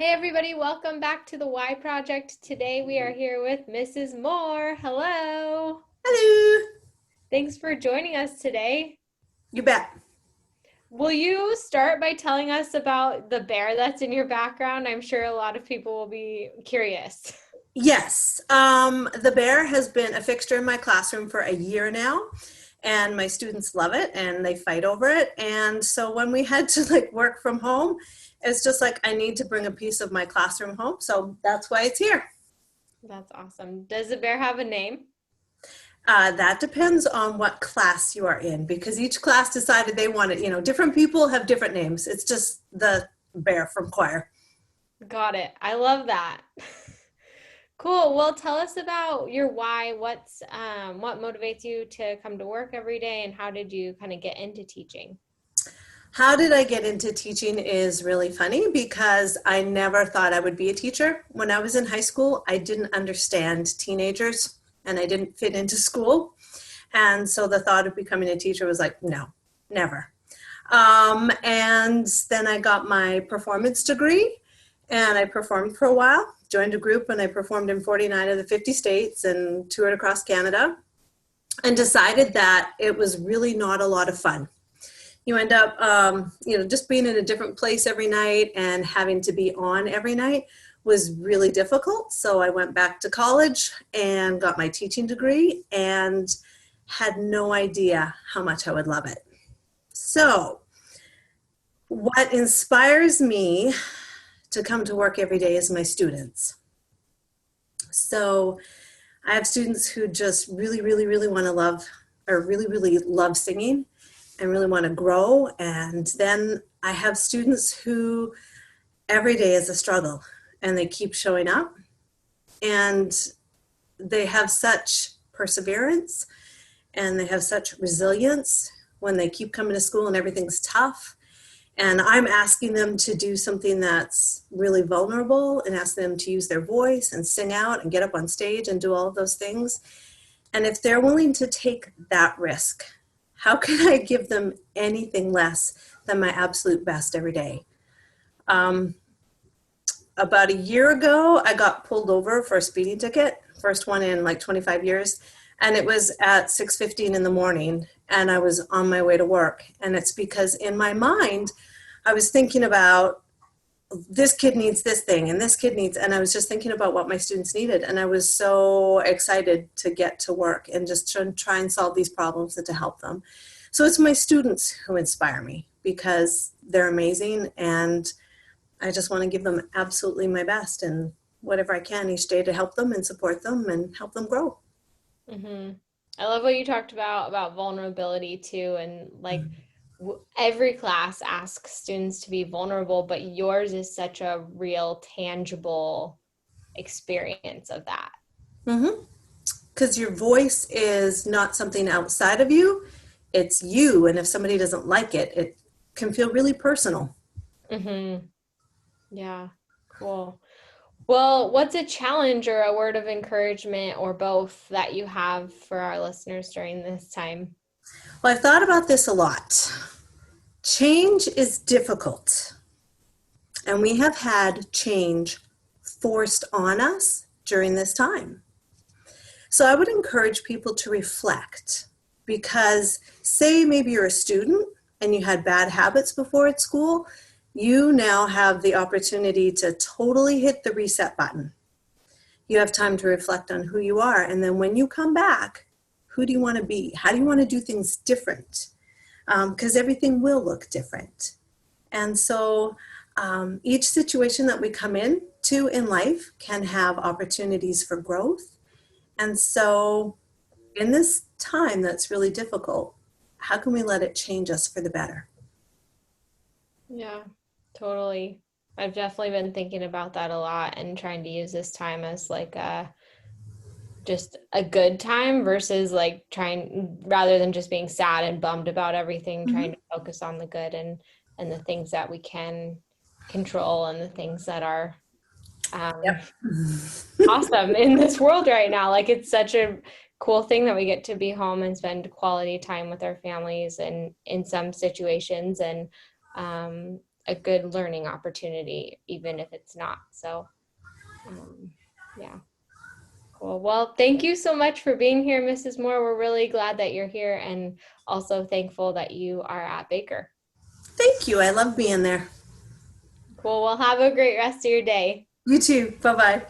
Hey everybody, welcome back to the Y Project. Today we are here with Mrs. Moore. Hello. Hello. Thanks for joining us today. You bet. Will you start by telling us about the bear that's in your background? I'm sure a lot of people will be curious. Yes, the bear has been a fixture in my classroom for a year now, and my students love it and they fight over it. And so when we had to work from home, it's just like I need to bring a piece of my classroom home. So that's why it's here. That's awesome. Does the bear have a name? That depends on what class you are in because each class decided they wanted, different people have different names. It's just the bear from choir. Got it. I love that. Cool. Well, tell us about your why. What motivates you to come to work every day, and how did you kind of get into teaching? How did I get into teaching is really funny because I never thought I would be a teacher. When I was in high school, I didn't understand teenagers and I didn't fit into school. And so the thought of becoming a teacher was like, no, never. And then I got my performance degree and I performed for a while, joined a group, and I performed in 49 of the 50 states and toured across Canada and decided that it was really not a lot of fun. You end up, just being in a different place every night and having to be on every night was really difficult. So I went back to college and got my teaching degree and had no idea how much I would love it. So what inspires me to come to work every day is my students. So I have students who just really, really, really want to love or really, really love singing and really want to grow. And then I have students who every day is a struggle and they keep showing up and they have such perseverance and they have such resilience when they keep coming to school and everything's tough. And I'm asking them to do something that's really vulnerable and ask them to use their voice and sing out and get up on stage and do all of those things. And if they're willing to take that risk, how can I give them anything less than my absolute best every day? About a year ago, I got pulled over for a speeding ticket, first one in 25 years. And it was at 6:15 in the morning and I was on my way to work. And it's because in my mind, I was thinking about this kid needs this thing and this kid needs, and I was just thinking about what my students needed. And I was so excited to get to work and just try and solve these problems and to help them. So it's my students who inspire me because they're amazing and I just want to give them absolutely my best and whatever I can each day to help them and support them and help them grow. Mm-hmm. I love what you talked about vulnerability too, and every class asks students to be vulnerable, but yours is such a real, tangible experience of that. Mm-hmm. Because your voice is not something outside of you, it's you. And if somebody doesn't like it, it can feel really personal. Mm-hmm. Yeah, cool. Well, what's a challenge or a word of encouragement or both that you have for our listeners during this time? Well, I've thought about this a lot. Change is difficult, and we have had change forced on us during this time. So I would encourage people to reflect because say maybe you're a student and you had bad habits before at school, you now have the opportunity to totally hit the reset button. You have time to reflect on who you are. And then when you come back, who do you want to be? How do you want to do things different? Because everything will look different. And so each situation that we come into in life can have opportunities for growth. And so in this time that's really difficult, how can we let it change us for the better? Yeah, totally. I've definitely been thinking about that a lot and trying to use this time as just a good time versus trying rather than just being sad and bummed about everything, trying Mm-hmm. to focus on the good and the things that we can control and the things that are um, Yep. awesome in this world right now. Like it's such a cool thing that we get to be home and spend quality time with our families and in some situations. And a good learning opportunity, even if it's not. So, yeah. Cool. Well, thank you so much for being here, Mrs. Moore. We're really glad that you're here and also thankful that you are at Baker. Thank you. I love being there. Cool. Well, have a great rest of your day. You too. Bye bye.